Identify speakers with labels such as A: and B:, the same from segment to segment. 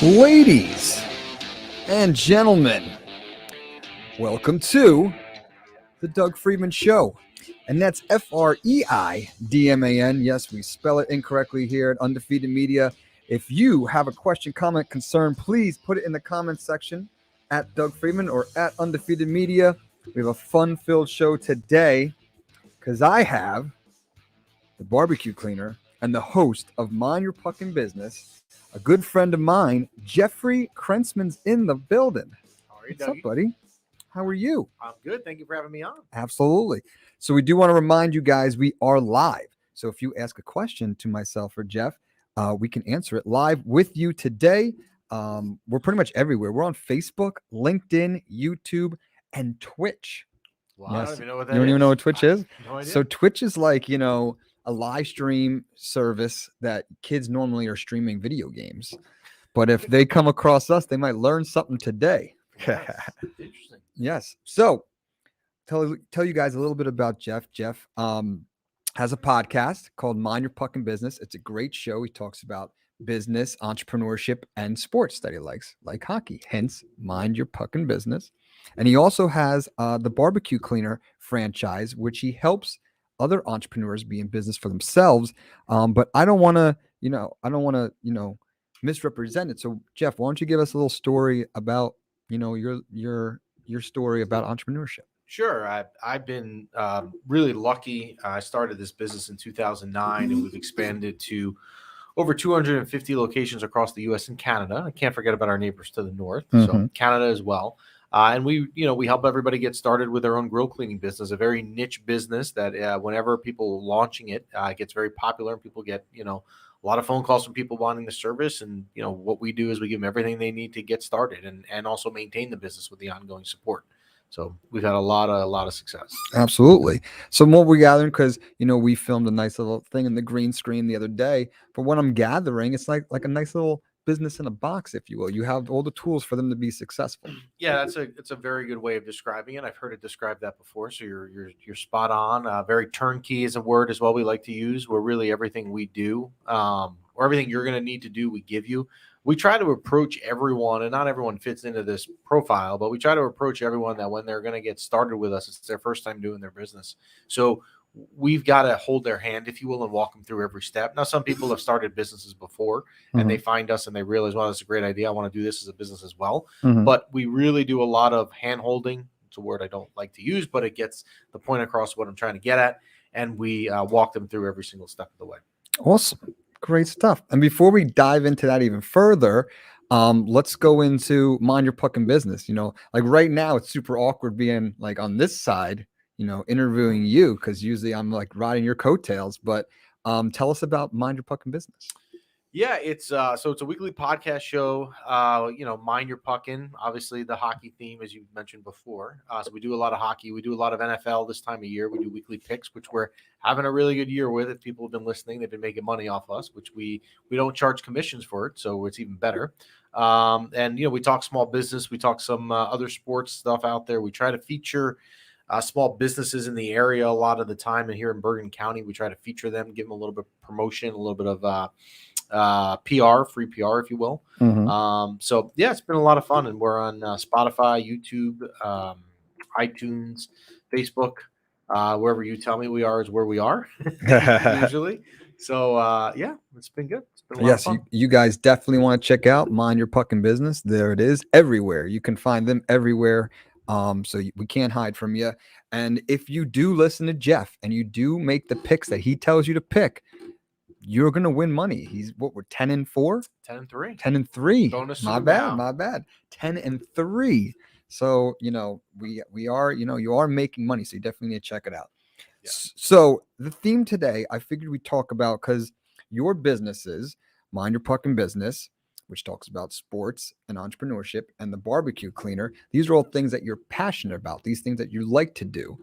A: Ladies and gentlemen, welcome to the Doug Freidman Show. And that's Freidman. Yes, we spell it incorrectly here at Undefeated Media. If you have a question, comment, concern, please put it in the comments section at Doug Freidman or at Undefeated Media. We have a fun-filled show today because I have the barbecue cleaner and the host of Mind Your Puckin' Business, a good friend of mine, Jeffrey Krentzman's in the building.
B: How are you,
A: What's
B: Dougie?
A: up, buddy? How are you?
B: I'm good. Thank you for having me on.
A: Absolutely. So we do want to remind you guys we are live. So if you ask a question to myself or Jeff, we can answer it live with you today. We're pretty much everywhere. We're on Facebook, LinkedIn, YouTube, and Twitch.
B: Well, I don't even know what that is.
A: You don't even know what Twitch is?
B: No idea.
A: So Twitch is like, a live stream service that kids normally are streaming video games. But if they come across us, they might learn something today.
B: Yes. Interesting.
A: Yes. So tell you guys a little bit about Jeff. Jeff has a podcast called Mind Your Puckin' Business. It's a great show. He talks about business, entrepreneurship, and sports that he likes, like hockey. Hence, Mind Your Puckin' Business. And he also has the BBQ Cleaner franchise, which he helps other entrepreneurs be in business for themselves. But I don't want to, misrepresent it. So, Jeff, why don't you give us a little story about, your story about entrepreneurship?
B: Sure. I've been really lucky. I started this business in 2009, and we've expanded to over 250 locations across the U.S. and Canada. I can't forget about our neighbors to the north, so Canada as well. And we help everybody get started with their own grill cleaning business, a very niche business that whenever people launching it gets very popular, and people get a lot of phone calls from people wanting the service. And what we do is we give them everything they need to get started and also maintain the business with the ongoing support. So we've had a lot of success.
A: Absolutely. So what we're gathering, because we filmed a nice little thing in the green screen the other day. But what I'm gathering, it's like a nice little business in a box, if you will. You have all the tools for them to be successful.
B: Yeah, it's a very good way of describing it. I've heard it described that before, so you're spot on. Very turnkey is a word as well we like to use. Where really everything we do, or everything you're going to need to do, we give you. We try to approach everyone, and not everyone fits into this profile, but we try to approach everyone that when they're going to get started with us, it's their first time doing their business. So we've got to hold their hand, if you will, and walk them through every step. Now, some people have started businesses before and they find us and they realize, wow, that's a great idea. I want to do this as a business as well. But we really do a lot of hand holding. It's a word I don't like to use, but it gets the point across what I'm trying to get at. And we walk them through every single step of the way.
A: Awesome. Great stuff. And before we dive into that even further, let's go into Mind Your Puckin' Business. Like right now, it's super awkward being like on this side, interviewing you, because usually I'm like riding your coattails. But tell us about Mind Your Puckin' Business.
B: Yeah, it's a weekly podcast show. Mind Your Puckin', obviously the hockey theme, as you mentioned before. So we do a lot of hockey. We do a lot of NFL this time of year. We do weekly picks, which we're having a really good year with. If people have been listening, they've been making money off us, which we don't charge commissions for it, so it's even better. And we talk small business. We talk some other sports stuff out there. We try to feature small businesses in the area a lot of the time. And here in Bergen County, we try to feature them, give them a little bit of promotion, a little bit of PR, free PR, if you will. So yeah, it's been a lot of fun, and we're on Spotify, YouTube, iTunes, Facebook, wherever you tell me we are is where we are usually. So yeah, it's been good. It's been a lot of fun.
A: You guys definitely want to check out Mind Your Puckin' Business. There it is, everywhere. You can find them everywhere. So we can't hide from you. And if you do listen to Jeff and you do make the picks that he tells you to pick, you're gonna win money. We're 10-4,
B: 10-3,
A: 10-3.
B: Bonus.
A: My bad. 10-3. So we are you are making money. So you definitely need to check it out. Yeah. So the theme today, I figured we'd talk about, because your businesses, Mind Your Puckin' Business, which talks about sports and entrepreneurship, and the barbecue cleaner. These are all things that you're passionate about. These things that you like to do.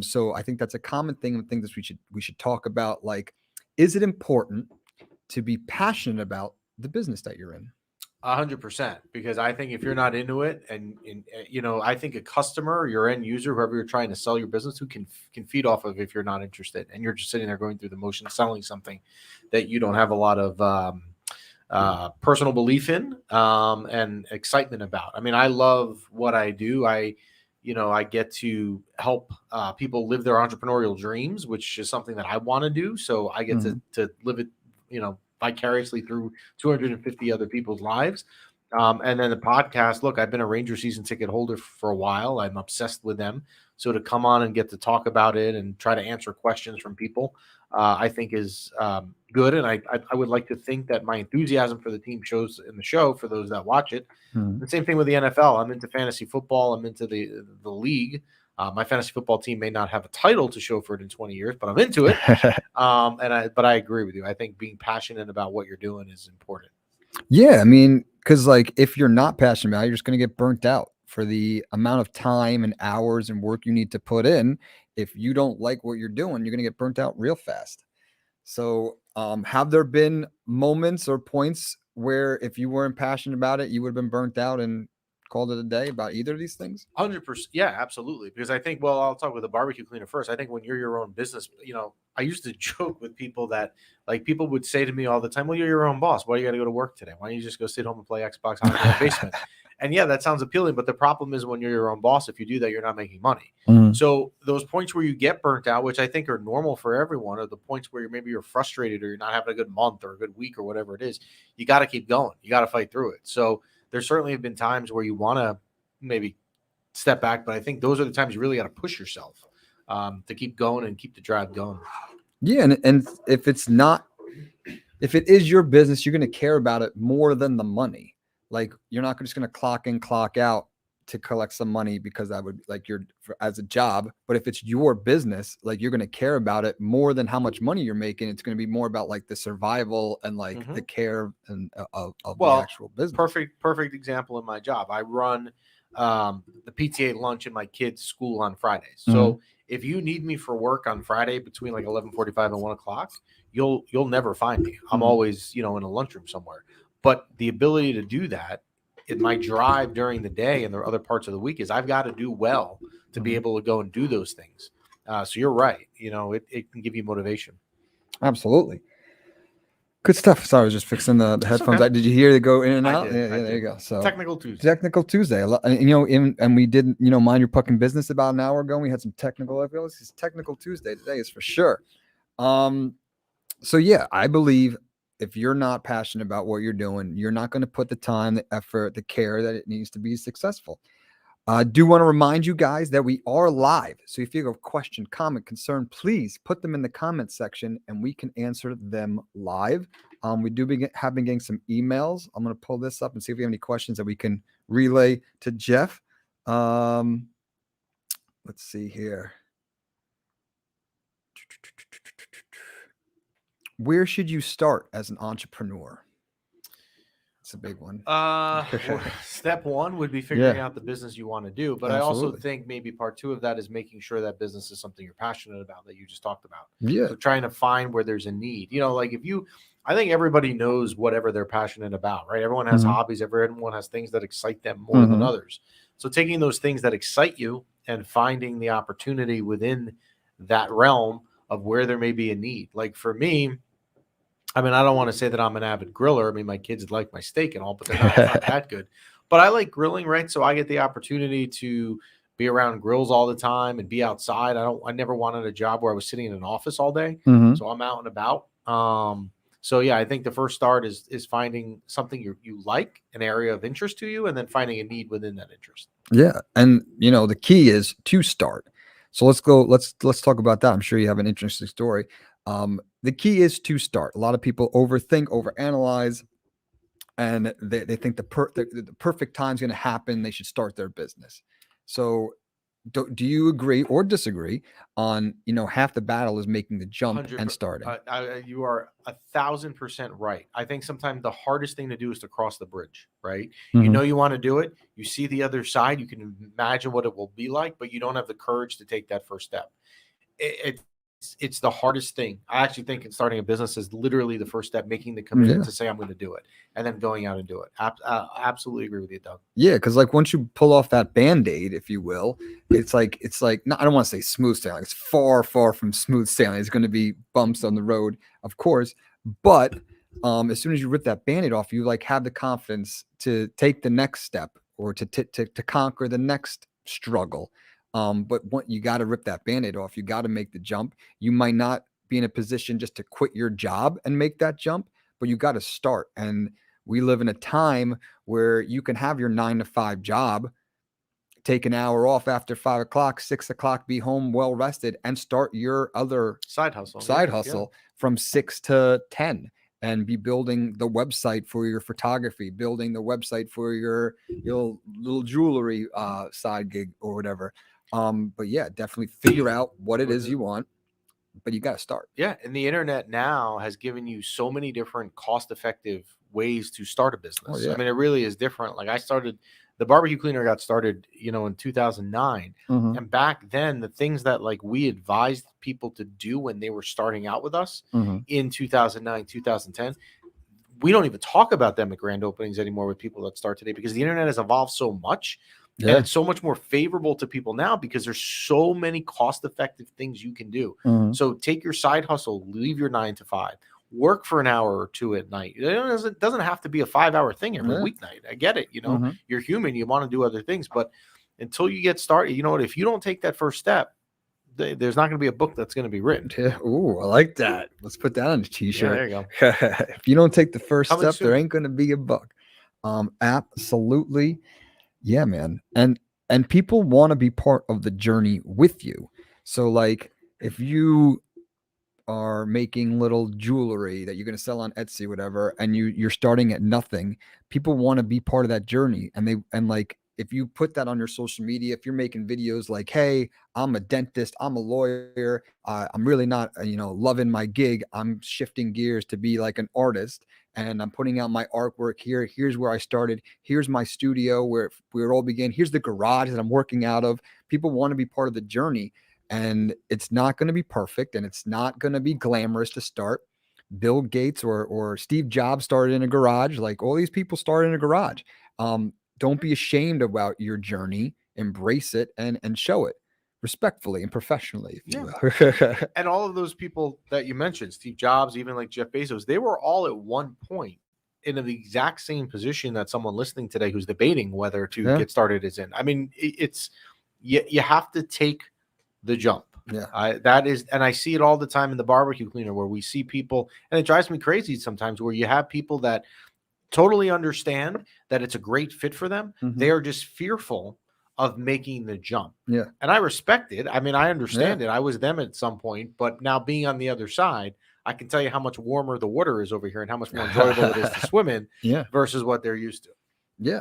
A: So I think that's a common thing, and things that we should talk about. Like, is it important to be passionate about the business that you're in?
B: 100%, because I think if you're not into it, and I think a customer, your end user, whoever you're trying to sell your business to, can feed off of if you're not interested, and you're just sitting there going through the motion, selling something that you don't have a lot of personal belief in, and excitement about. I mean, I love what I do. I get to help people live their entrepreneurial dreams, which is something that I want to do. So I get to live it, vicariously through 250 other people's lives. And then the podcast, look, I've been a Ranger season ticket holder for a while. I'm obsessed with them. So to come on and get to talk about it and try to answer questions from people, I think is good. And I would like to think that my enthusiasm for the team shows in the show for those that watch it. The same thing with the NFL. I'm into fantasy football. I'm into the league. My fantasy football team may not have a title to show for it in 20 years, but I'm into it. But I agree with you. I think being passionate about what you're doing is important.
A: Yeah, I mean, because like if you're not passionate about it, you're just going to get burnt out for the amount of time and hours and work you need to put in. If you don't like what you're doing, you're going to get burnt out real fast. So, have there been moments or points where if you weren't passionate about it, you would have been burnt out and called it a day about either of these things?
B: 100%. Yeah, absolutely. Because I think, well, I'll talk with the barbecue cleaner first. I think when you're your own business, I used to joke with people that like people would say to me all the time, well, you're your own boss. Why do you got to go to work today? Why don't you just go sit home and play Xbox on the basement? And yeah, that sounds appealing. But the problem is when you're your own boss, if you do that, you're not making money. So those points where you get burnt out, which I think are normal for everyone, are the points where maybe you're frustrated or you're not having a good month or a good week or whatever it is. You got to keep going. You got to fight through it. So there certainly have been times where you want to maybe step back, but I think those are the times you really got to push yourself to keep going and keep the drive going.
A: Yeah, and if it is your business, you're going to care about it more than the money. Like you're not just going to clock in, clock out to collect some money because that would like as a job. But if it's your business, like you're going to care about it more than how much money you're making. It's going to be more about like the survival and like the care and of the actual business.
B: Perfect example in my job. I run the PTA lunch in my kids' school on Fridays. So if you need me for work on Friday between like 11:45 and 1 o'clock, you'll never find me. I'm always, in a lunchroom somewhere. But the ability to do that in my drive during the day and the other parts of the week is I've got to do well to be able to go and do those things. So you're right. It can give you motivation.
A: Absolutely. Good stuff. Sorry, I was just fixing the headphones.
B: Okay.
A: Did you hear it go in and out?
B: Yeah,
A: there you go. So
B: Technical Tuesday.
A: And we did, mind your fucking business about an hour ago. We had some technical. It's Technical Tuesday today is for sure. So yeah, I believe if you're not passionate about what you're doing, you're not going to put the time, the effort, the care that it needs to be successful. I do want to remind you guys that we are live. So if you have a question, comment, concern, please put them in the comment section and we can answer them live. We have been getting some emails. I'm going to pull this up and see if we have any questions that we can relay to Jeff. Let's see here. Where should you start as an entrepreneur? It's a big one.
B: Step one would be figuring out the business you want to do. But I also think maybe part two of that is making sure that business is something you're passionate about that you just talked about.
A: Yeah.
B: So trying to find where there's a need. I think everybody knows whatever they're passionate about, right? Everyone has hobbies. Everyone has things that excite them more than others. So taking those things that excite you and finding the opportunity within that realm of where there may be a need. Like for me, I mean, I don't want to say that I'm an avid griller. I mean, my kids like my steak and all, but they're not that good. But I like grilling, right? So I get the opportunity to be around grills all the time and be outside. I never wanted a job where I was sitting in an office all day. So I'm out and about. So yeah, I think the first start is finding something you like, an area of interest to you, and then finding a need within that interest.
A: Yeah. And the key is to start. So let's talk about that. I'm sure you have an interesting story. The key is to start. A lot of people overthink, overanalyze, and they think the perfect time is going to happen. They should start their business. So do you agree or disagree on, half the battle is making the jump and starting?
B: You are 1,000% right. I think sometimes the hardest thing to do is to cross the bridge, right? You want to do it. You see the other side. You can imagine what it will be like, but you don't have the courage to take that first step. It's the hardest thing. I actually think in starting a business is literally the first step, making the commitment to say, I'm going to do it, and then going out and do it. Absolutely agree with you, Doug. Yeah.
A: Cause like once you pull off that Band-Aid, if you will, it's like, no, I don't want to say smooth sailing. It's far, far from smooth sailing. It's going to be bumps on the road, of course, but as soon as you rip that Band-Aid off, you like have the confidence to take the next step or to conquer the next struggle. But what you got to rip that Band-Aid off, you got to make the jump. You might not be in a position just to quit your job and make that jump, but you got to start. And we live in a time where you can have your 9 to 5 job, take an hour off after 5 o'clock, 6 o'clock, be home well rested, and start your other
B: Side hustle.
A: from 6 to 10, and be building the website for your photography, building the website for your little jewelry side gig or whatever. But yeah, definitely figure out what it is you want, but you got to start.
B: Yeah. And the internet now has given you so many different cost-effective ways to start a business.
A: Oh, yeah.
B: I mean, it really is different. Like the BBQ Cleaner got started, in 2009.
A: Mhm.
B: And back then, the things that like we advised people to do when they were starting out with us
A: Mhm.
B: in 2009, 2010, we don't even talk about them at grand openings anymore with people that start today, because the internet has evolved so much.
A: Yeah.
B: And it's so much more favorable to people now because there's so many cost-effective things you can do.
A: Mhm.
B: So take your side hustle, leave your 9 to 5, work for an hour or two at night. It doesn't have to be a 5-hour thing every
A: Yeah.
B: weeknight. I get it.
A: Mhm.
B: You're human. You want to do other things, but until you get started, you know what? If you don't take that first step, there's not going to be a book that's going to be written.
A: Yeah. Ooh, I like that. Let's put that on a
B: Yeah,
A: t-shirt.
B: there you go.
A: If you don't take the first
B: Coming
A: step, there
B: soon.
A: ain't going to be a book. Absolutely. Yeah, man. And people want to be part of the journey with you. So like if you are making little jewelry that you're going to sell on Etsy, whatever, and you're starting at nothing, people want to be part of that journey. And like if you put that on your social media, if you're making videos like, hey, I'm a dentist, I'm a lawyer, I'm really not loving my gig, I'm shifting gears to be like an artist, and I'm putting out my artwork here, here's where I started, here's my studio where it all began, here's the garage that I'm working out of. People want to be part of the journey. And it's not going to be perfect, and it's not going to be glamorous to start. Bill Gates or Steve Jobs started in a garage. Like all these people started in a garage. Don't be ashamed about your journey. Embrace it and show it respectfully and professionally, if you will.
B: And all of those people that you mentioned, Steve Jobs, even like Jeff Bezos, they were all at one point in the exact same position that someone listening today who's debating whether to
A: Yeah.
B: get started is in. I mean, it's you have to take the jump.
A: Yeah.
B: That is, and I see it all the time in the BBQ Cleaner, where we see people, and it drives me crazy sometimes, where you have people that totally understand that it's a great fit for them.
A: Mhm.
B: They are just fearful of making the jump.
A: Yeah.
B: And I respect it. I mean, I understand it. I was them at some point, but now being on the other side, I can tell you how much warmer the water is over here and how much more enjoyable it is to swim in
A: Yeah.
B: versus what they're used to.
A: Yeah.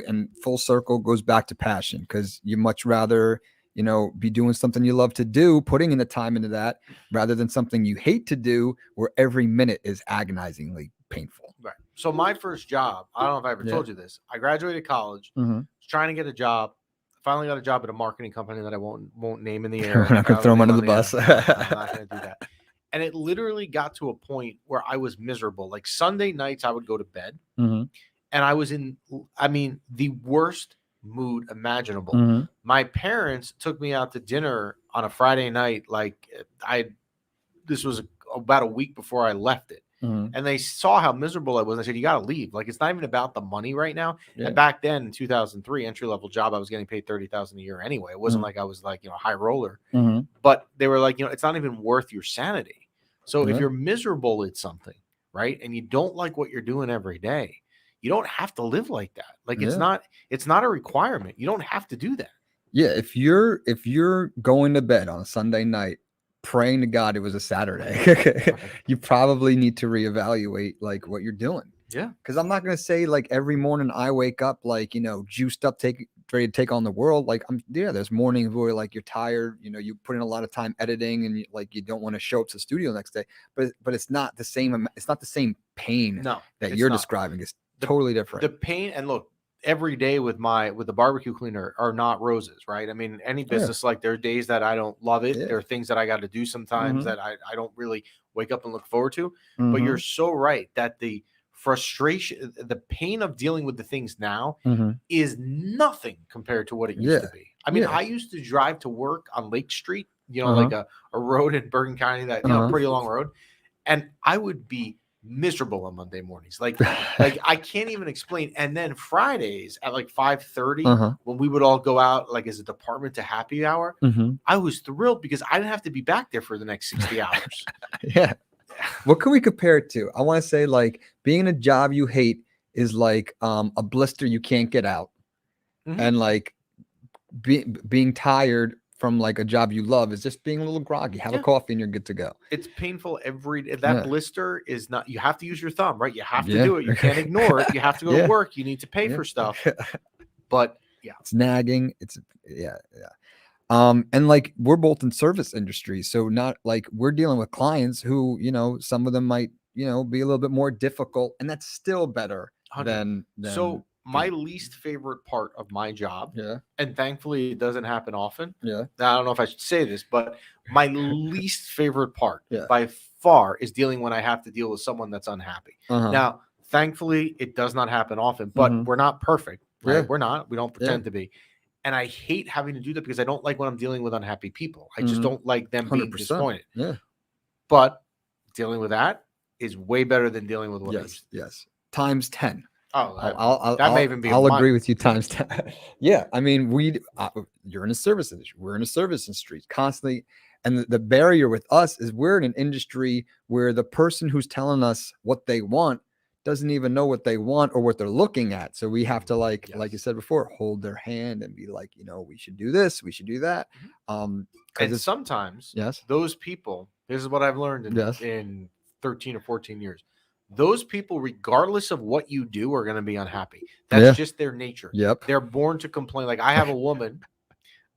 A: And full circle goes back to passion, because you much rather, be doing something you love to do, putting in the time into that, rather than something you hate to do where every minute is agonizingly painful.
B: Right. So my first job, I don't know if I ever told you this. I graduated college, was trying to get a job. Finally got a job at a marketing company that I won't name in the air.
A: We're not going to throw them under the bus.
B: I'm not going to do that. And it literally got to a point where I was miserable. Like Sunday nights, I would go to bed, and I was in, the worst mood imaginable. My parents took me out to dinner on a Friday night. This was about a week before I left it. And they saw how miserable I was. And I said, you got to leave. Like, it's not even about the money right now. Yeah. And back then in 2003, entry-level job, I was getting paid $30,000 a year anyway. It wasn't like I was like, high roller, but they were like, it's not even worth your sanity. So if you're miserable at something, right, and you don't like what you're doing every day, you don't have to live like that. Like, it's not a requirement. You don't have to do that.
A: Yeah. If you're going to bed on a Sunday night, praying to God it was a Saturday, you probably need to reevaluate like what you're doing.
B: Yeah.
A: Because I'm not going to say like every morning I wake up like, juiced up, ready to take on the world. Like there's mornings where like you're tired, you put in a lot of time editing and you don't want to show up to the studio the next day, but it's not the same. It's not the same pain that you're describing. It's totally different.
B: The pain, and look, every day with the BBQ Cleaner are not roses, right? I mean, any business, like there are days that I don't love it. There are things that I got to do sometimes that I don't really wake up and look forward to. But you're so right that the frustration, the pain of dealing with the things now is nothing compared to what it used to be. I mean, I used to drive to work on Lake Street, like a road in Bergen County that, pretty long road. And I would be miserable on Monday mornings. Like I can't even explain. And then Fridays at like 5:30, when we would all go out like as a department to happy hour, I was thrilled because I didn't have to be back there for the next 60 hours.
A: Yeah. What can we compare it to? I want to say like being in a job you hate is like a blister you can't get out, and like being tired from like a job you love is just being a little groggy. Have a coffee and you're good to go.
B: It's painful every day. That blister is not, you have to use your thumb, right? You have to do it. You can't ignore it. You have to go to work. You need to pay for stuff. But it's
A: nagging. It's and like we're both in service industry, so not like we're dealing with clients who, you know, some of them might, you know, be a little bit more difficult, and that's still better than
B: so my least favorite part of my job, and thankfully it doesn't happen often. I don't know if I should say this, but my least favorite part by far is dealing when I have to deal with someone that's unhappy. Now, thankfully, it does not happen often, but we're not perfect, right? We're not. We don't pretend to be. And I hate having to do that because I don't like when I'm dealing with unhappy people. I just don't like them being disappointed. But dealing with that is way better than dealing with what
A: times 10.
B: Oh, that may even be.
A: I'll agree with you times 10. Yeah, I mean, you're in a service industry. We're in a service industry constantly, and the barrier with us is we're in an industry where the person who's telling us what they want doesn't even know what they want or what they're looking at. So we have to like you said before, hold their hand and be like, you know, we should do this, we should do that.
B: And sometimes those people, this is what I've learned in 13 or 14 years. Those people, regardless of what you do, are going to be unhappy. That's just their nature. They're born to complain. Like I have a woman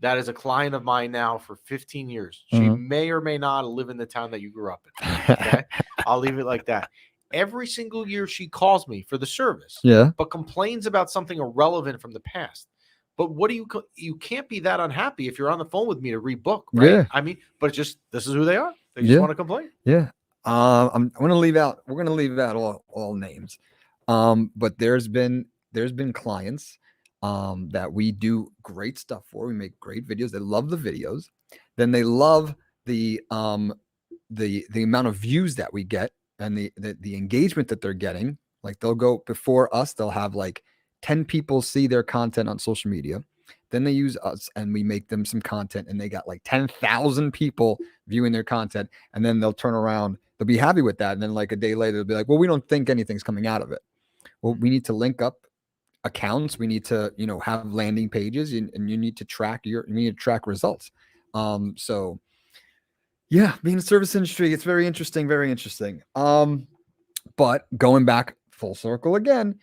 B: that is a client of mine now for 15 years. She may or may not live in the town that you grew up in. Okay? I'll leave it like that. Every single year she calls me for the service, but complains about something irrelevant from the past. But what do you can't be that unhappy if you're on the phone with me to rebook, right? I mean, but it's just, this is who they are. They just want to complain.
A: I'm going to leave out, we're going to leave out all names. But there's been clients that we do great stuff for. We make great videos. They love the videos. Then they love the amount of views that we get and the engagement that they're getting. Like they'll go before us, they'll have like 10 people see their content on social media. Then they use us and we make them some content and they got like 10,000 people viewing their content. And then they'll turn around, they'll be happy with that. And then like a day later, they'll be like, well, we don't think anything's coming out of it. Well, we need to link up accounts. We need to, you know, have landing pages and you need to track results. So yeah, being in the service industry, it's very interesting, very interesting. But going back full circle again,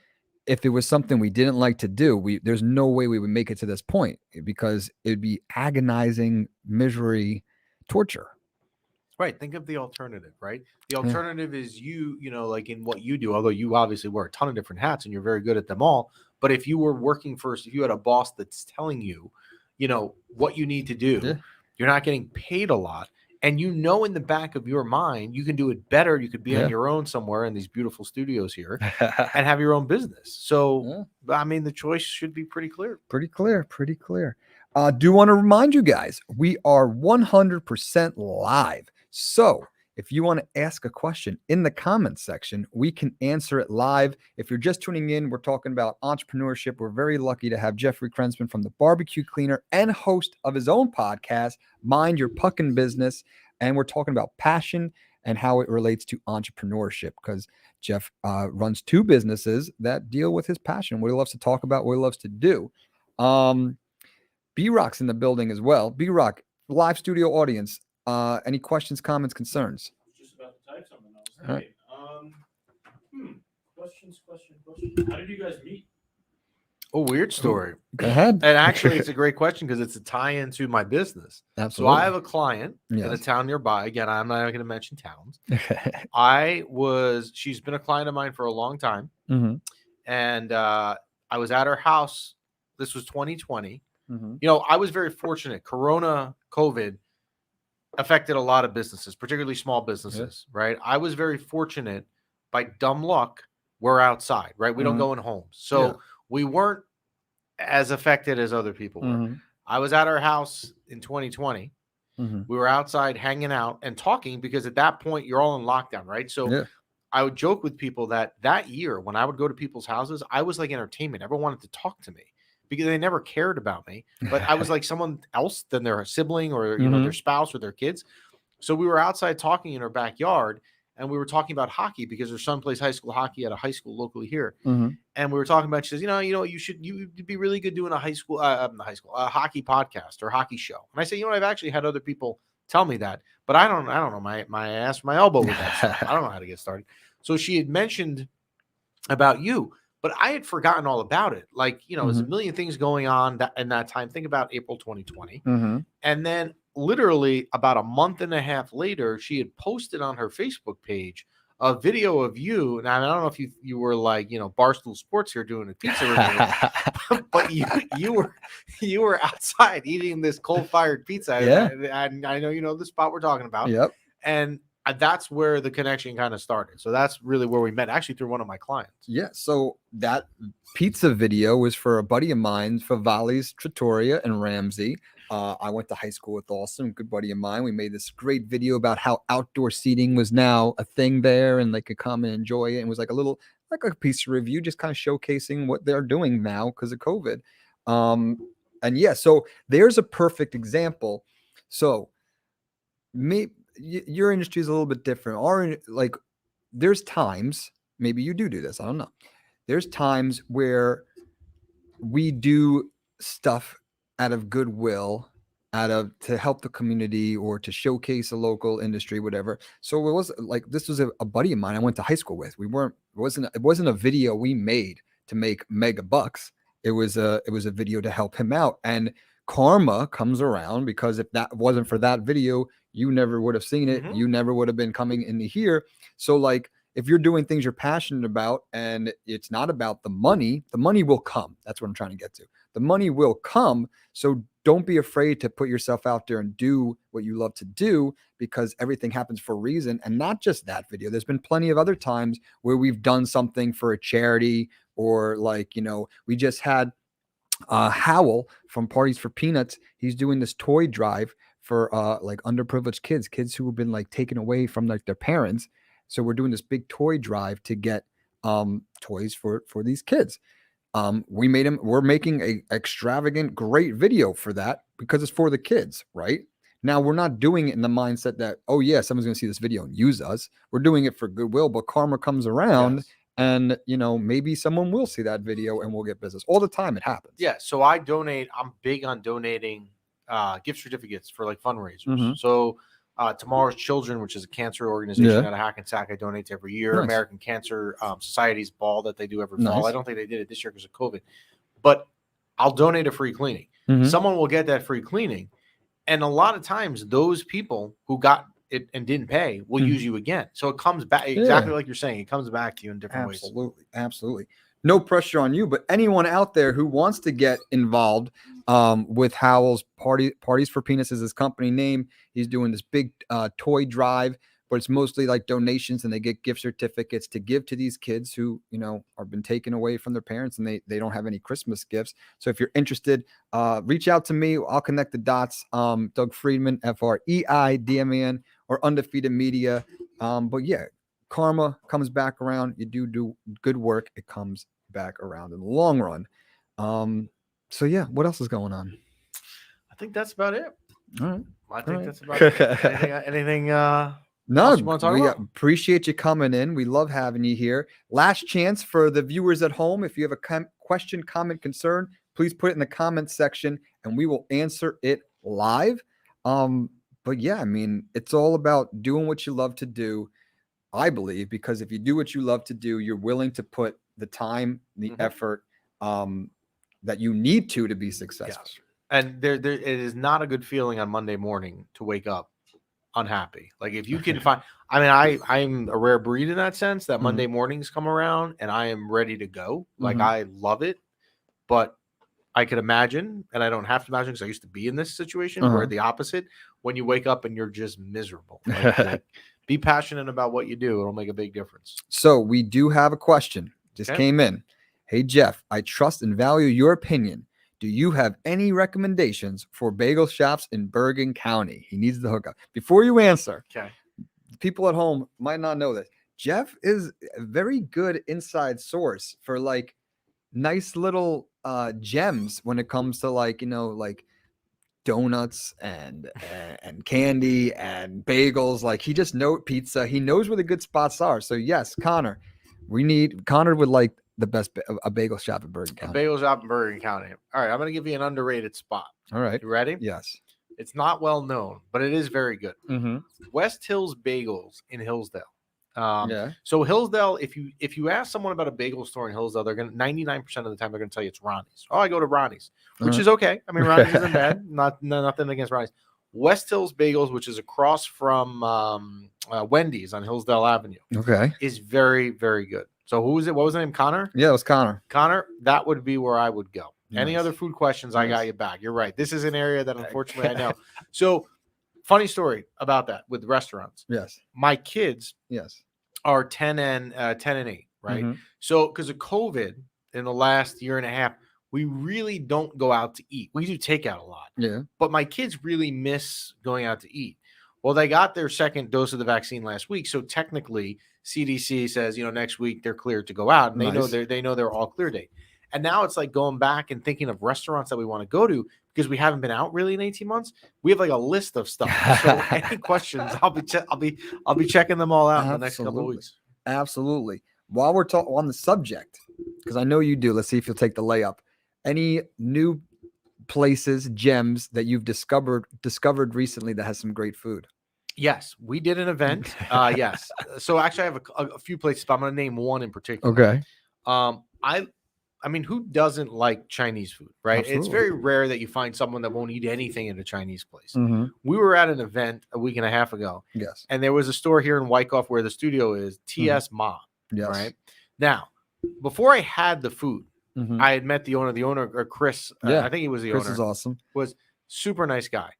A: if it was something we didn't like to do, there's no way we would make it to this point because it'd be agonizing, misery, torture.
B: Right. Think of the alternative, right? The alternative is you know, like in what you do, although you obviously wear a ton of different hats and you're very good at them all. But if you were working first, if you had a boss that's telling you, you know, what you need to do, you're not getting paid a lot. And you know, in the back of your mind, you can do it better. You could be on your own somewhere in these beautiful studios here and have your own business. So, I mean, the choice should be pretty clear.
A: Pretty clear. Do want to remind you guys, we are 100% live. So if you want to ask a question in the comments section, we can answer it live. If you're just tuning in, we're talking about entrepreneurship. We're very lucky to have Jeffrey Krentzman from the BBQ Cleaner and host of his own podcast, Mind Your Puckin' Business. And we're talking about passion and how it relates to entrepreneurship because Jeff runs two businesses that deal with his passion, what he loves to talk about, what he loves to do. B-Rock's in the building as well. B-Rock, live studio audience. Any questions, comments, concerns?
C: Just about to type something else. Hey, questions. How did you guys meet?
B: A weird story.
A: Go ahead.
B: And actually, it's a great question because it's a tie-in to my business.
A: Absolutely.
B: So I have a client in a town nearby. Again, I'm not going to mention towns. She's been a client of mine for a long time. And I was at her house. This was 2020. You know, I was very fortunate. COVID affected a lot of businesses, particularly small businesses, right? I was very fortunate. By dumb luck, we're outside, right? We don't go in homes. So we weren't as affected as other people were. I was at our house in 2020. We were outside hanging out and talking because at that point you're all in lockdown, right? So I would joke with people that year when I would go to people's houses, I was like entertainment. Everyone wanted to talk to me because they never cared about me, but I was like someone else than their sibling or, you know, their spouse or their kids. So we were outside talking in our backyard, and we were talking about hockey because her son plays high school hockey at a high school locally here. And we were talking about, she says, you know, you'd be really good doing a hockey podcast or hockey show. And I say, you know, I've actually had other people tell me that, but I don't know my ass, my elbow with that stuff. I don't know how to get started. So she had mentioned about you, but I had forgotten all about it. Like, you know, there's a million things going on in that time. Think about April 2020. And then literally about a month and a half later, she had posted on her Facebook page a video of you. And I don't know if you were like, you know, Barstool Sports here doing a pizza review, but you were outside eating this coal-fired pizza.
A: Yeah.
B: And I know you know the spot we're talking about.
A: Yep.
B: And that's where the connection kind of started. So that's really where we met, actually through one of my clients.
A: Yeah. So that pizza video was for a buddy of mine, for Valleys, Trattoria, and Ramsey. I went to high school with Austin, good buddy of mine. We made this great video about how outdoor seating was now a thing there, and they could come and enjoy it. And it was like a pizza review, just kind of showcasing what they're doing now because of COVID. And yeah, so there's a perfect example. So your industry is a little bit different. There's times, maybe you do this, I don't know. There's times where we do stuff out of goodwill, to help the community or to showcase a local industry, whatever. So it was like, this was a buddy of mine I went to high school with. It wasn't a video we made to make mega bucks. It was a video to help him out. And karma comes around, because if that wasn't for that video, you never would have seen it. You never would have been coming into here. So like, if you're doing things you're passionate about and it's not about the money will come. That's what I'm trying to get to. The money will come. So don't be afraid to put yourself out there and do what you love to do, because everything happens for a reason. And not just that video. There's been plenty of other times where we've done something for a charity, or like, you know, we just had Howell from Parties for Peanuts. He's doing this toy drive for like underprivileged kids who have been like taken away from like their parents. So we're doing this big toy drive to get toys for these kids. We're making a extravagant, great video for that because it's for the kids, right? Now we're not doing it in the mindset that, oh yeah, someone's going to see this video and use us. We're doing it for goodwill, but karma comes around. Yes. And, you know, maybe someone will see that video and we'll get business. All the time it happens.
B: Yeah. So I'm big on donating gift certificates for like fundraisers. So Tomorrow's Children, which is a cancer organization out of Hackensack, I donate to every year. Nice. American Cancer Society's ball that they do every fall. I don't think they did it this year because of COVID, but I'll donate a free cleaning. Someone will get that free cleaning. And a lot of times those people who got it and didn't pay will use you again. So it comes back exactly like you're saying. It comes back to you in different ways.
A: Absolutely. No pressure on you, but anyone out there who wants to get involved with Howell's Parties for Peanuts is his company name. He's doing this big toy drive, but it's mostly like donations, and they get gift certificates to give to these kids who, you know, have been taken away from their parents and they don't have any Christmas gifts. So if you're interested, reach out to me. I'll connect the dots. Doug Freidman, Freidman, or Undefeated Media. But yeah, karma comes back around. You do good work, it comes back around in the long run. So yeah, what else is going on?
B: I think that's about it.
A: All right.
B: I think that's about it. Anything
A: no,
B: else you want to talk
A: we
B: about?
A: Appreciate you coming in. We love having you here. Last chance for the viewers at home. If you have a question, comment, concern, please put it in the comments section and we will answer it live. But yeah, I mean, it's all about doing what you love to do, I believe, because if you do what you love to do, you're willing to put the time, the effort that you need to be successful.
B: Yes. And it is not a good feeling on Monday morning to wake up unhappy. Like if you can find, I mean, I'm a rare breed in that sense that Monday mornings come around and I am ready to go. Like I love it, but I could imagine, and I don't have to imagine because I used to be in this situation where the opposite, when you wake up and you're just miserable. Like, be passionate about what you do. It'll make a big difference.
A: So we do have a question. Just came in. Hey, Jeff, I trust and value your opinion. Do you have any recommendations for bagel shops in Bergen County? He needs the hookup. Before you answer, people at home might not know this. Jeff is a very good inside source for like nice little gems when it comes to like, like donuts and candy and bagels. Like he just know pizza. He knows where the good spots are. So yes, Connor would like the best a bagel shop in Bergen
B: A
A: County.
B: bagel shop in Bergen County. All right, I'm going to give you an underrated spot.
A: All right.
B: You ready?
A: Yes.
B: It's not well known, but it is very good.
A: Mm-hmm.
B: West Hills Bagels in Hillsdale.
A: Yeah.
B: So Hillsdale, if you ask someone about a bagel store in Hillsdale, they're gonna 99% of the time they're gonna tell you it's Ronnie's. Oh, I go to Ronnie's, which is okay. I mean, Ronnie's isn't bad. Nothing against Ronnie's. West Hills Bagels, which is across from Wendy's on Hillsdale Avenue,
A: Okay.
B: is very, very good. So who was it? What was the name? Connor?
A: Yeah, it was Connor.
B: Connor, that would be where I would go. Any
A: Nice.
B: other food questions? I got
A: Nice.
B: you back. You're right. This is an area that unfortunately I know. So funny story about that with restaurants.
A: Yes.
B: My kids
A: Yes.
B: are 10 and 8, right?
A: Mhm.
B: So because of COVID in the last year and a half, we really don't go out to eat. We do takeout a lot,
A: Yeah.
B: but my kids really miss going out to eat. Well, they got their second dose of the vaccine last week, so technically CDC says, next week they're cleared to go out, and they know they're all clear date. And now it's like going back and thinking of restaurants that we want to go to because we haven't been out really in 18 months. We have like a list of stuff. So any questions, I'll be checking them all out in the next couple of
A: Absolutely.
B: weeks.
A: Absolutely. While we're talking on the subject, because I know you do, let's see if you'll take the layup. Any new places, gems that you've discovered recently that has some great food?
B: Yes, we did an event. Yes. So actually, I have a few places, but I'm going to name one in particular.
A: Okay.
B: I mean, who doesn't like Chinese food, right?
A: Absolutely.
B: It's very rare that you find someone that won't eat anything in a Chinese place.
A: Mm-hmm.
B: We were at an event a week and a half ago,
A: Yes.
B: and there was a store here in Wyckoff where the studio is, TS Ma.
A: Yes.
B: Right now, before I had the food,
A: Mhm.
B: I had met the owner. The owner, or Chris,
A: Yeah.
B: I think he was the
A: Chris
B: owner.
A: is awesome.
B: Was super nice guy.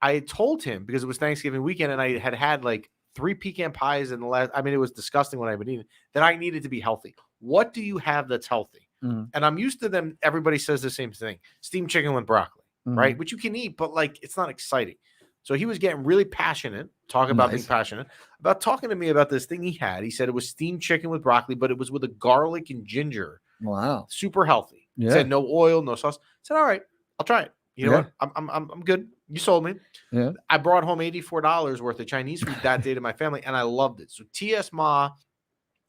B: I had told him because it was Thanksgiving weekend, and I had like 3 pecan pies in the last. I mean, it was disgusting what I've been eating. That I needed to be healthy. What do you have that's healthy?
A: Mhm.
B: And I'm used to them. Everybody says the same thing: steamed chicken with broccoli,
A: Mhm.
B: right? Which you can eat, but like it's not exciting. So he was getting really passionate, talking about being
A: Nice.
B: passionate, about talking to me about this thing he had. He said it was steamed chicken with broccoli, but it was with a garlic and ginger,
A: Wow.
B: super healthy.
A: Yeah.
B: Said no oil, no sauce. Said, all right, I'll try it. You know
A: Yeah.
B: what? I'm good. You sold me.
A: Yeah.
B: I brought home $84 worth of Chinese food that day to my family, and I loved it. So TS Ma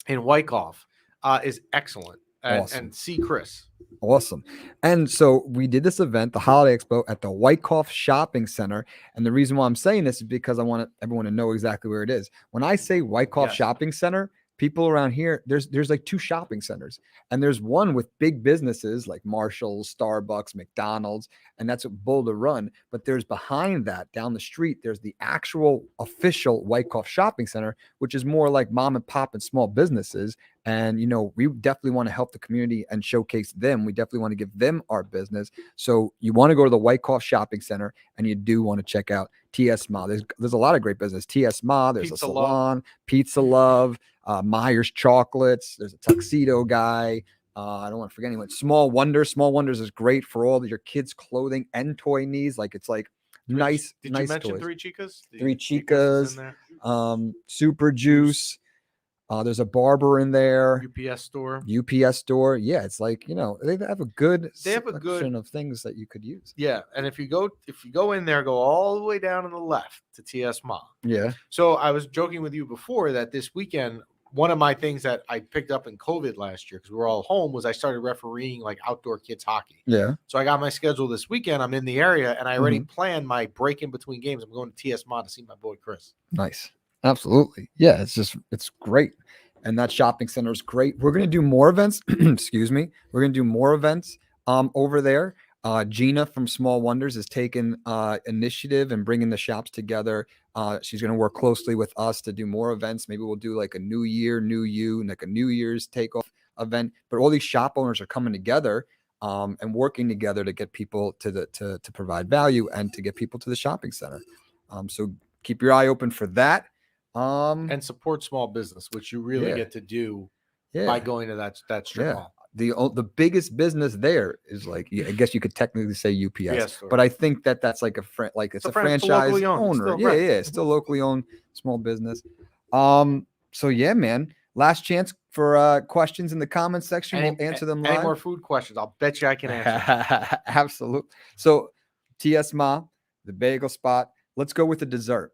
B: in Wyckoff is excellent.
A: Awesome.
B: And see Chris.
A: Awesome. And so we did this event, the Holiday Expo, at the Wyckoff Shopping Center. And the reason why I'm saying this is because I want everyone to know exactly where it is. When I say Wyckoff
B: Yes.
A: Shopping Center, people around here, there's like 2 shopping centers, and there's one with big businesses like Marshall's, Starbucks, McDonald's, and that's what Boulder run. But there's behind that, down the street, there's the actual official Wyckoff Shopping Center, which is more like mom and pop and small businesses. And we definitely want to help the community and showcase them. We definitely want to give them our business. So you want to go to the Wyckoff Shopping Center, and you do want to check out TS Ma. There's a lot of great business. TS Ma. There's
B: Pizza
A: a
B: Love.
A: salon, Pizza Love, Myers Chocolates. There's a tuxedo guy. I don't want to forget anyone. Small Wonders. Small Wonders is great for all of your kids' clothing and toy needs. Like it's like nice.
B: Did
A: nice
B: you mention
A: toys.
B: Three Chicas?
A: Three
B: is
A: Chicas.
B: in there.
A: Super Juice. There's a barber in there.
B: UPS store.
A: UPS store. Yeah, it's like, they have a good
B: selection
A: of things that you could use.
B: Yeah, and if you go in there, go all the way down on the left to TS Ma.
A: Yeah.
B: So I was joking with you before that this weekend, one of my things that I picked up in COVID last year because we were all home was I started refereeing like outdoor kids hockey.
A: Yeah.
B: So I got my schedule this weekend. I'm in the area and I already planned my break in between games. I'm going to TS Ma to see my boy Chris.
A: Nice. Absolutely. Yeah, it's great. And that shopping center is great. We're going to do more events. Excuse me. We're going to do more events over there. Gina from Small Wonders has taken initiative and bringing the shops together. She's going to work closely with us to do more events. Maybe we'll do like a New Year, New You, and like a New Year's takeoff event. But all these shop owners are coming together and working together to get people to provide value and to get people to the shopping center. So keep your eye open for that.
B: And support small business, which you really get to do by going to that strip mall.
A: The biggest business there is like, I guess you could technically say UPS, but I think that's like it's a franchise owner. It's still locally owned small business. So yeah, man. Last chance for questions in the comments section. We'll answer them live.
B: Any more food questions? I'll bet you I can answer.
A: Absolutely. So TS Ma, the bagel spot. Let's go with the dessert.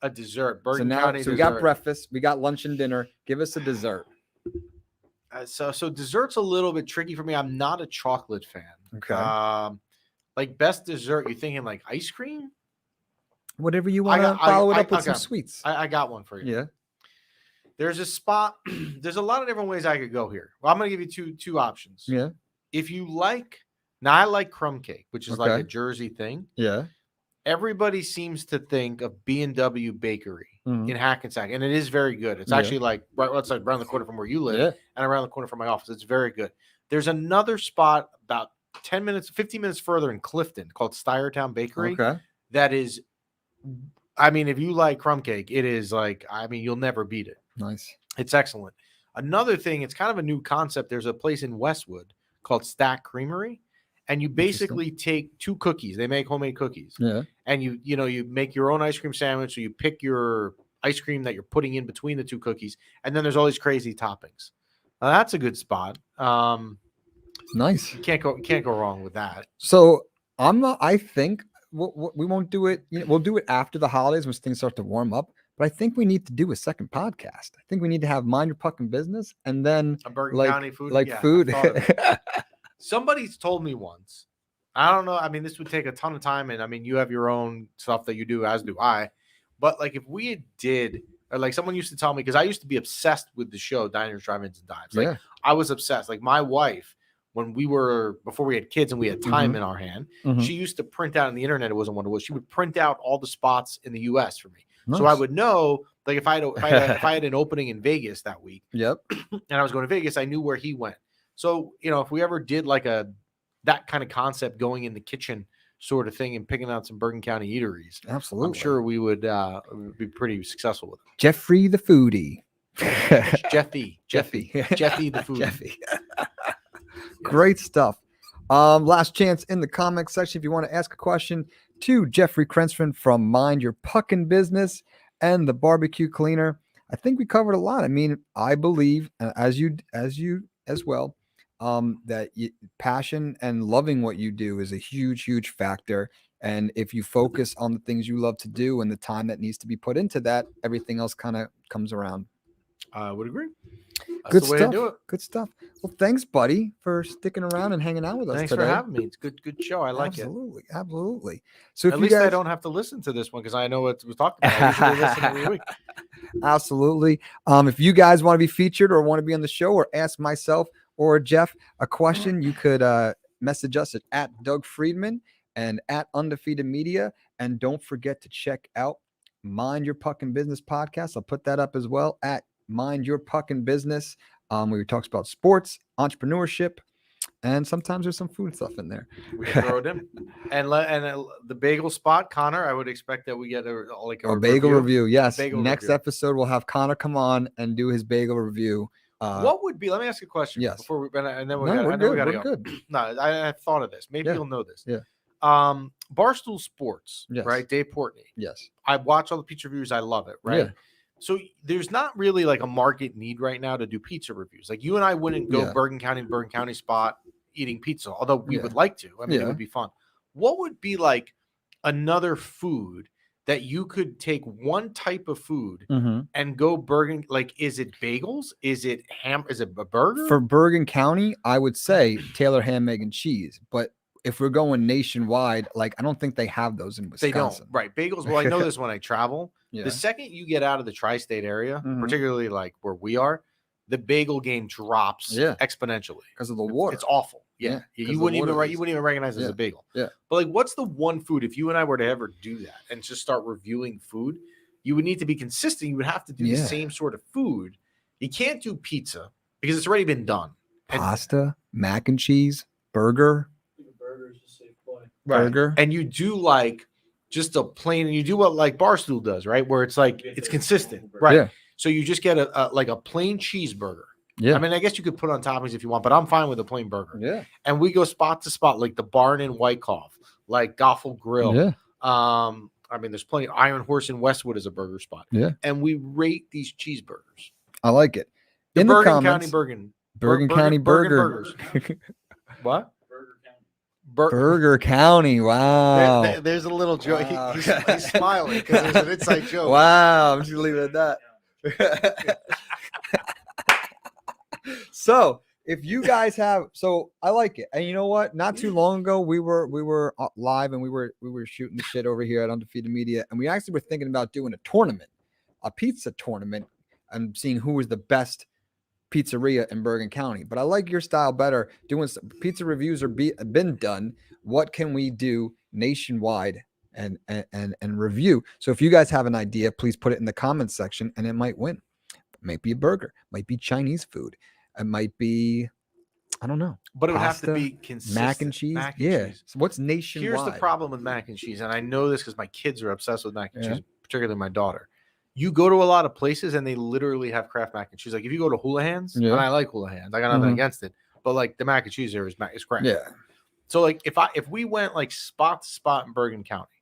B: A dessert.
A: So
B: Bergen
A: now,
B: County
A: so we
B: dessert.
A: got breakfast, we got lunch and dinner. Give us a dessert.
B: So dessert's a little bit tricky for me. I'm not a chocolate fan.
A: Okay.
B: Like best dessert, you're thinking like ice cream?
A: Whatever you want to follow it up with some sweets.
B: I got one for you.
A: Yeah.
B: There's a spot. There's a lot of different ways I could go here. Well, I'm going to give you two options.
A: Yeah.
B: If you like, now I like crumb cake, which is like
A: Okay.
B: a Jersey thing.
A: Yeah.
B: Everybody seems to think of B&W Bakery
A: Mhm.
B: in Hackensack, and it is very good. It's
A: Yeah.
B: actually like right outside, around the corner from where you live,
A: Yeah.
B: and around the corner from my office. It's very good. There's another spot about 10 minutes, 15 minutes further in Clifton called Stuyertown Bakery.
A: Okay.
B: That is, I mean, if you like crumb cake, it is like, I mean, you'll never beat it.
A: Nice.
B: It's excellent. Another thing, it's kind of a new concept. There's a place in Westwood called Stack Creamery, and you basically take 2 cookies. They make homemade cookies.
A: Yeah.
B: And you make your own ice cream sandwich. So you pick your ice cream that you're putting in between the 2 cookies, and then there's all these crazy toppings. That's a good spot.
A: Nice.
B: You can't go wrong with that.
A: So I think we won't do it. We'll do it after the holidays when things start to warm up. But I think we need to do a second podcast. I think we need to have Mind Your Pucking Business and then
B: A Bergen County food,
A: food.
B: I thought of it. Somebody's told me once. I don't know. I mean, this would take a ton of time, and I mean, you have your own stuff that you do, as do I. But like, if we did, or like someone used to tell me, because I used to be obsessed with the show Diners, Drive-Ins, and Dives. Like,
A: Yeah.
B: I was obsessed. Like my wife, before we had kids and we had time in our hand, she used to print out on the internet. It wasn't what it was. She would print out all the spots in the U.S. for me.
A: Nice.
B: So I would know, like if I had an opening in Vegas that week,
A: Yep.
B: and I was going to Vegas, I knew where he went. So, if we ever did like that kind of concept, going in the kitchen sort of thing and picking out some Bergen County eateries,
A: Absolutely.
B: I'm sure we would be pretty successful with it.
A: Jeffrey the foodie.
B: Jeffy the foodie.
A: Jeffy. Great stuff. Last chance in the comment section if you want to ask a question to Jeffrey Krentzman from Mind Your Pucking Business and the BBQ Cleaner. I think we covered a lot. I mean, I believe, as you as well, that passion and loving what you do is a huge factor. And if you focus on the things you love to do and the time that needs to be put into that, everything else kind of comes around.
B: I would agree. That's
A: Good
B: the way
A: stuff.
B: to do it.
A: Good stuff. Well, thanks, buddy, for sticking around and hanging out with us
B: Thanks
A: today.
B: for having me. It's good show. I like it.
A: Absolutely. So if
B: At
A: you
B: least
A: guys,
B: I don't have to listen to this one because I know what was talked about. I usually listen every week.
A: Absolutely. If you guys want to be featured or want to be on the show or ask myself or Jeff a question, you could message us at Doug Freidman and at Undefeated Media. And don't forget to check out Mind Your Pucking Business podcast. I'll put that up as well at Mind Your Pucking Business. Where we talks about sports, entrepreneurship, and sometimes there's some food stuff in there.
B: We can throw it in. And the bagel spot, Connor, I would expect that we get a
A: bagel review. Yes.
B: Bagel
A: Next
B: review.
A: episode, we'll have Connor come on and do his bagel review.
B: What would be? Let me ask you a question.
A: Yes.
B: Before we and then
A: We're
B: gotta go.
A: good.
B: No, I thought of this. Maybe you'll know this.
A: Yeah.
B: Barstool Sports.
A: Yes.
B: Right. Dave Portney.
A: Yes.
B: I watch all the pizza reviews. I love it. Right.
A: Yeah.
B: So there's not really like a market need right now to do pizza reviews. Like you and I wouldn't go Bergen County spot eating pizza, although we would like to. I mean, it would be fun. What would be like another food that you could take one type of food and go Bergen? Like, is it bagels? Is it ham? Is it a burger?
A: For Bergen County, I would say Taylor ham, egg, and cheese. But if we're going nationwide, like I don't think they have those in Wisconsin.
B: They don't. Right. Bagels. Well, I know this when I travel.
A: Yeah.
B: The second you get out of the tri-state area, particularly like where we are, the bagel game drops exponentially
A: because of the water.
B: It's awful. Yeah. You wouldn't even recognize it as a bagel.
A: Yeah.
B: But like, what's the one food, if you and I were to ever do that and just start reviewing food, you would need to be consistent. You would have to do the same sort of food. You can't do pizza because it's already been done.
A: Pasta, mac and cheese, burger.
C: Burger is a safe play.
A: Burger.
B: And you do like just a plain, and you do what like Barstool does, right? Where it's like, it's consistent. Right.
A: Yeah.
B: So you just get a plain cheeseburger.
A: Yeah.
B: I mean, I guess you could put on toppings if you want, but I'm fine with a plain burger.
A: Yeah.
B: And we go spot to spot, like the Barn in Wyckoff, like Goffle Grill.
A: Yeah.
B: I mean, there's plenty. Iron Horse in Westwood is a burger spot.
A: Yeah.
B: And we rate these cheeseburgers.
A: I like it.
B: The
A: In the
B: Bergen
A: comments,
B: County Bergen.
A: Bergen
B: Ber-
A: County
B: Bergen
A: Burger.
B: Burgers. What?
C: Burger County.
A: Burger County. Wow.
B: There's a little joke.
A: Wow.
B: He's smiling because there's an inside joke.
A: Wow. I'm just gonna leave it at that. So if you guys have, so I like it, and you know what? Not too long ago, we were live and we were shooting the shit over here at Undefeated Media, and we actually were thinking about doing a tournament, a pizza tournament, and seeing who was the best pizzeria in Bergen County. But I like your style better. Doing some pizza reviews been done. What can we do nationwide and review? So if you guys have an idea, please put it in the comments section, and it might win. It might be a burger, might be Chinese food, it might be, I don't know.
B: But it would have to
A: Pasta,
B: be consistent.
A: mac and cheese.
B: Mac and
A: Yeah.
B: cheese.
A: So what's nationwide?
B: Here's the problem with mac and cheese, and I know this because my kids are obsessed with mac and
A: Yeah.
B: cheese, particularly my daughter. You go to a lot of places and they literally have Kraft mac and cheese. Like if you go to Houlihan's,
A: Yeah.
B: and I like Houlihan's, I got nothing
A: Mhm.
B: against it, but like the mac and cheese there is crap.
A: Yeah.
B: So like if we went like spot to spot in Bergen County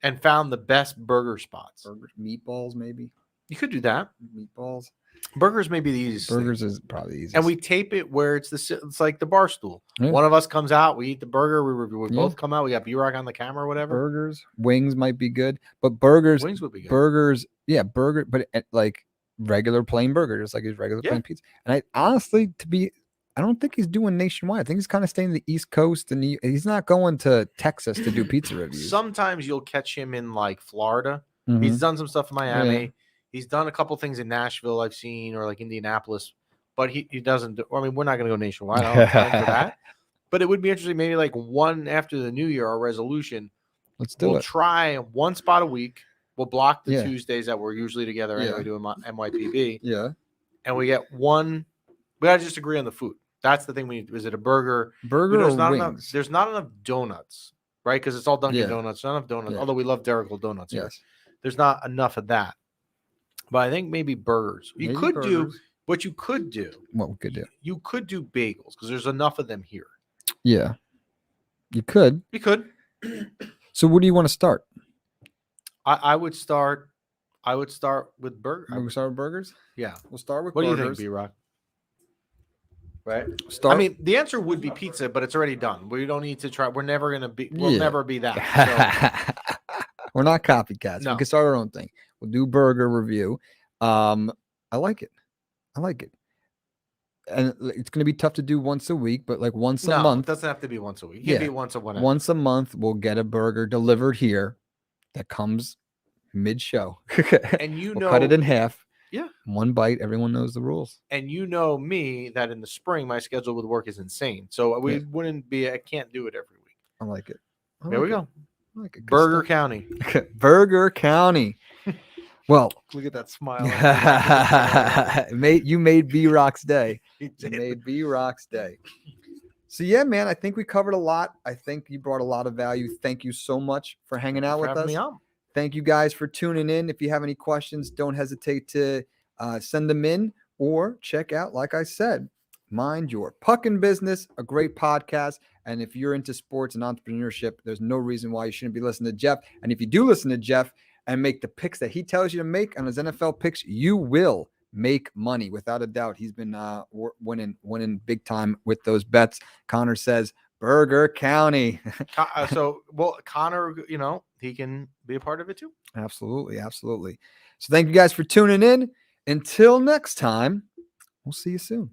B: and found the best burger spots,
A: Burgers, meatballs, maybe.
B: you could do that.
A: Meatballs.
B: Burgers may be the easiest. thing.
A: Burgers is probably easy.
B: And we tape it where it's like the bar stool.
A: Yeah.
B: One of us comes out, we eat the burger, we
A: Yeah.
B: both come out, we got B-Rock on the camera or whatever.
A: burgers, wings might be good, but burgers,
B: Wings would be good.
A: burgers, yeah, burger, but like regular plain burger, just like his regular
B: Yeah.
A: plain pizza. And I honestly, I don't think he's doing nationwide. I think he's kind of staying the East Coast, and he's not going to Texas to do pizza reviews.
B: Sometimes you'll catch him in like Florida.
A: Mhm.
B: He's done some stuff in Miami.
A: Yeah.
B: He's done a couple things in Nashville I've seen, or like Indianapolis, but he doesn't do, I mean, we're not going to go nationwide. I don't have time for that. But it would be interesting, maybe like one after the new year, our resolution.
A: Let's do
B: We'll
A: it.
B: try one spot a week. We'll block the
A: Yeah.
B: Tuesdays that we're usually together
A: Yeah.
B: anyway doing NYPB.
A: Yeah,
B: And we get one. We got to just agree on the food. That's the thing we need. Is it a burger?
A: burger
B: There's
A: or
B: not
A: wings?
B: enough. There's not enough donuts, right? Because it's all Dunkin'
A: Yeah.
B: Donuts. Not enough donuts.
A: Yeah.
B: Although we love Derrickle donuts. Here.
A: Yes,
B: There's not enough of that. But I think maybe burgers. You
A: Maybe
B: could do
A: burgers.
B: what you could do.
A: What we could do?
B: You could do bagels because there's enough of them here.
A: Yeah, you could.
B: You could.
A: So, where do you want to start?
B: I would start. I would start with burger.
A: We start with burgers.
B: Yeah.
A: We'll start with
B: What do you
A: burgers.
B: think, B-Rock? Right.
A: Start.
B: I mean, the answer would be pizza, but it's already done. We don't need to try. We're never gonna be. We'll
A: Yeah.
B: never be that.
A: We're not copycats.
B: No.
A: We can start our own thing. We'll do burger review. I like it. I like it. And it's going to be tough to do once a week, but like once
B: So,
A: a
B: no,
A: month,
B: it doesn't have to be once a week. It
A: Yeah.
B: can be once a one.
A: once a month, we'll get a burger delivered here that comes mid-show.
B: And you
A: We'll
B: know,
A: cut it in half.
B: Yeah.
A: One bite. Everyone knows the rules.
B: and you know me that in the spring my schedule with work is insane. So we
A: Yeah.
B: wouldn't be. I can't do it every week.
A: I like it. I
B: There
A: like
B: we
A: it.
B: go.
A: I like it. Good
B: Burger County.
A: stuff. Burger County. Well,
B: Look at that smile.
A: you made B-Rock's day.
B: He
A: You
B: did.
A: made B-Rock's day. So yeah, man, I think we covered a lot. I think you brought a lot of value. Thank you so much for hanging out
B: For
A: with
B: having
A: us.
B: me on.
A: Thank you guys for tuning in. If you have any questions, don't hesitate to send them in or check out, like I said, Mind Your Puckin' Business, a great podcast. And if you're into sports and entrepreneurship, there's no reason why you shouldn't be listening to Jeff. And if you do listen to Jeff and make the picks that he tells you to make on his NFL picks, you will make money without a doubt. He's been winning big time with those bets. Connor says Burger County.
B: Connor, he can be a part of it too.
A: Absolutely. So thank you guys for tuning in. Until next time, we'll see you soon.